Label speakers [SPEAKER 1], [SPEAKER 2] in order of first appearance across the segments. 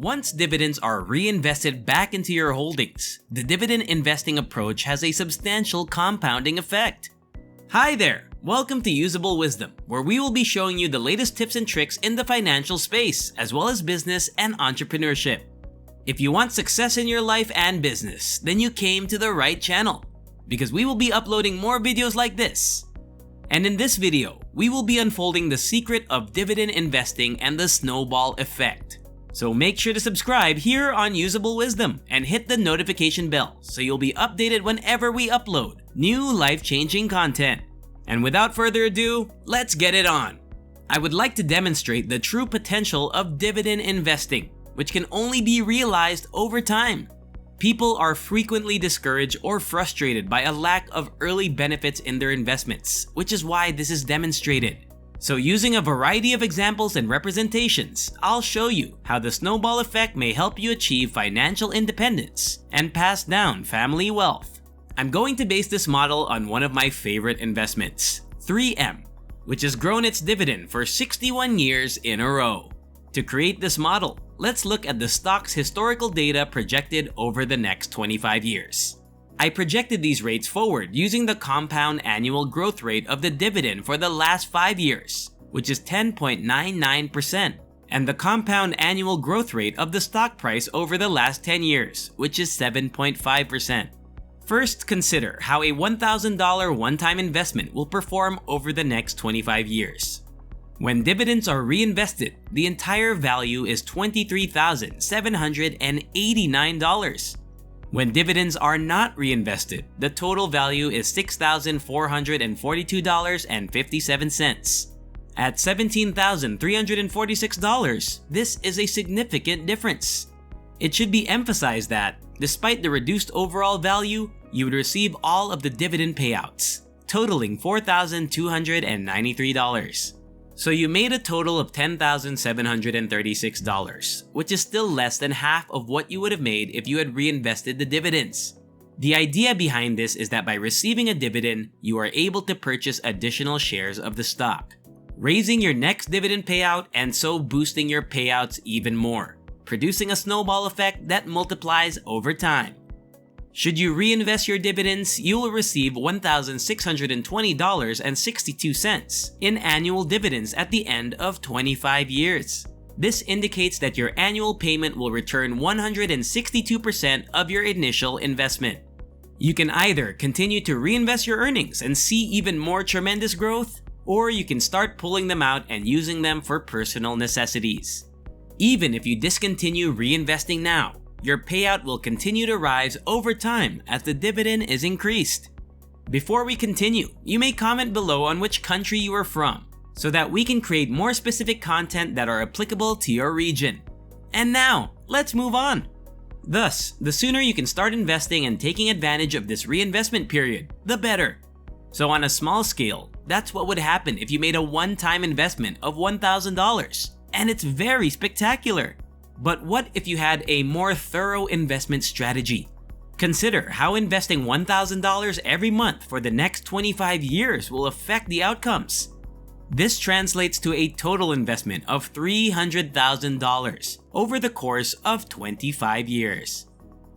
[SPEAKER 1] Once dividends are reinvested back into your holdings, the dividend investing approach has a substantial compounding effect. Hi there! Welcome to Usable Wisdom, where we will be showing you the latest tips and tricks in the financial space, as well as business and entrepreneurship. If you want success in your life and business, then you came to the right channel, because we will be uploading more videos like this. And in this video, we will be unfolding the secret of dividend investing and the snowball effect. So make sure to subscribe here on Usable Wisdom and hit the notification bell so you'll be updated whenever we upload new life-changing content. And without further ado, let's get it on. I would like to demonstrate the true potential of dividend investing, which can only be realized over time. People are frequently discouraged or frustrated by a lack of early benefits in their investments, which is why this is demonstrated. So using a variety of examples and representations, I'll show you how the snowball effect may help you achieve financial independence and pass down family wealth. I'm going to base this model on one of my favorite investments, 3M, which has grown its dividend for 61 years in a row. To create this model, let's look at the stock's historical data projected over the next 25 years. I projected these rates forward using the compound annual growth rate of the dividend for the last 5 years, which is 10.99%, and the compound annual growth rate of the stock price over the last 10 years, which is 7.5%. First, consider how a $1,000 one-time investment will perform over the next 25 years. When dividends are reinvested, the entire value is $23,789. When dividends are not reinvested, the total value is $6,442.57. At $17,346, this is a significant difference. It should be emphasized that, despite the reduced overall value, you would receive all of the dividend payouts, totaling $4,293. So you made a total of $10,736, which is still less than half of what you would have made if you had reinvested the dividends. The idea behind this is that by receiving a dividend, you are able to purchase additional shares of the stock, raising your next dividend payout and so boosting your payouts even more, producing a snowball effect that multiplies over time. Should you reinvest your dividends, you will receive $1,620.62 in annual dividends at the end of 25 years. This indicates that your annual payment will return 162% of your initial investment. You can either continue to reinvest your earnings and see even more tremendous growth, or you can start pulling them out and using them for personal necessities. Even if you discontinue reinvesting now, your payout will continue to rise over time as the dividend is increased. Before we continue, you may comment below on which country you are from, so that we can create more specific content that are applicable to your region. And now, let's move on. Thus, the sooner you can start investing and taking advantage of this reinvestment period, the better. So on a small scale, that's what would happen if you made a one-time investment of $1,000, and it's very spectacular. But what if you had a more thorough investment strategy? Consider how investing $1,000 every month for the next 25 years will affect the outcomes. This translates to a total investment of $300,000 over the course of 25 years.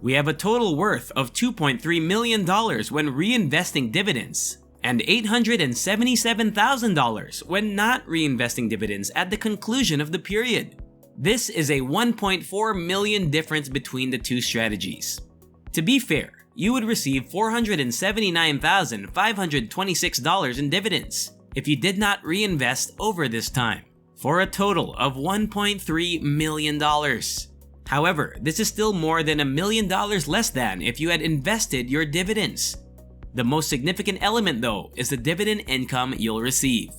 [SPEAKER 1] We have a total worth of $2.3 million when reinvesting dividends, and $877,000 when not reinvesting dividends at the conclusion of the period. This is a $1.4 million difference between the two strategies. To be fair, you would receive $479,526 in dividends if you did not reinvest over this time, for a total of $1.3 million. However, this is still more than $1 million less than if you had invested your dividends. The most significant element, though, is the dividend income you'll receive.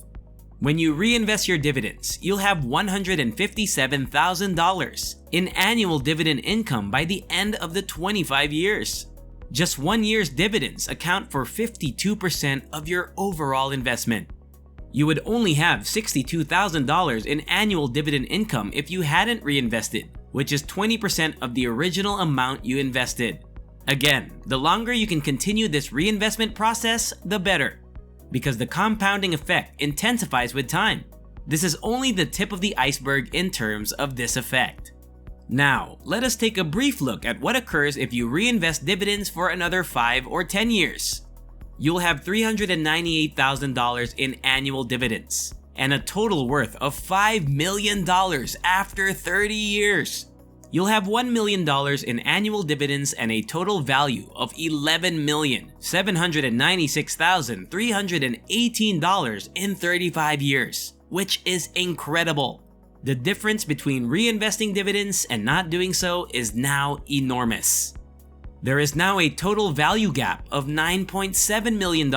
[SPEAKER 1] When you reinvest your dividends, you'll have $157,000 in annual dividend income by the end of the 25 years. Just 1 year's dividends account for 52% of your overall investment. You would only have $62,000 in annual dividend income if you hadn't reinvested, which is 20% of the original amount you invested. Again, the longer you can continue this reinvestment process, the better, because the compounding effect intensifies with time. This is only the tip of the iceberg in terms of this effect. Now, let us take a brief look at what occurs if you reinvest dividends for another 5 or 10 years. You'll have $398,000 in annual dividends and a total worth of $5 million after 30 years. You'll have $1 million in annual dividends and a total value of $11,796,318 in 35 years, which is incredible. The difference between reinvesting dividends and not doing so is now enormous. There is now a total value gap of $9.7 million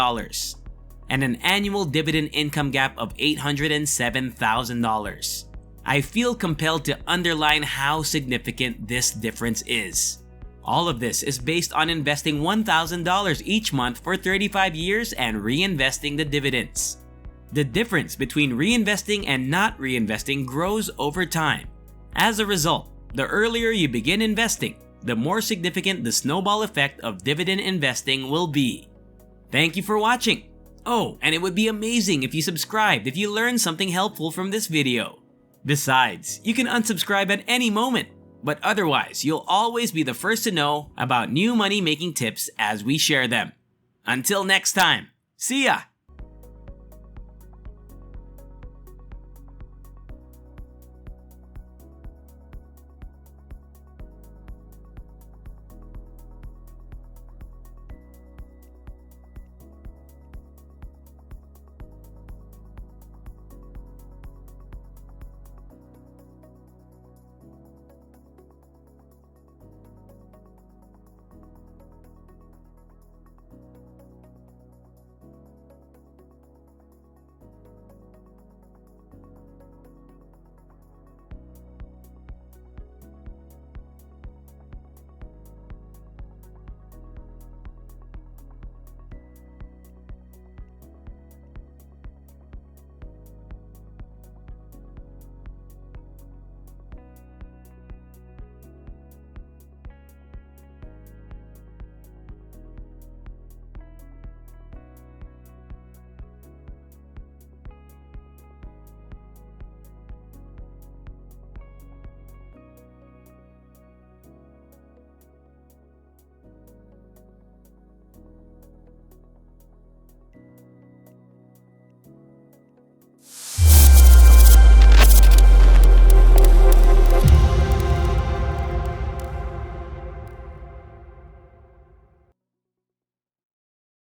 [SPEAKER 1] and an annual dividend income gap of $807,000. I feel compelled to underline how significant this difference is. All of this is based on investing $1,000 each month for 35 years and reinvesting the dividends. The difference between reinvesting and not reinvesting grows over time. As a result, the earlier you begin investing, the more significant the snowball effect of dividend investing will be. Thank you for watching. Oh, and it would be amazing if you subscribed if you learned something helpful from this video. Besides, you can unsubscribe at any moment, but otherwise you'll always be the first to know about new money-making tips as we share them. Until next time, see ya!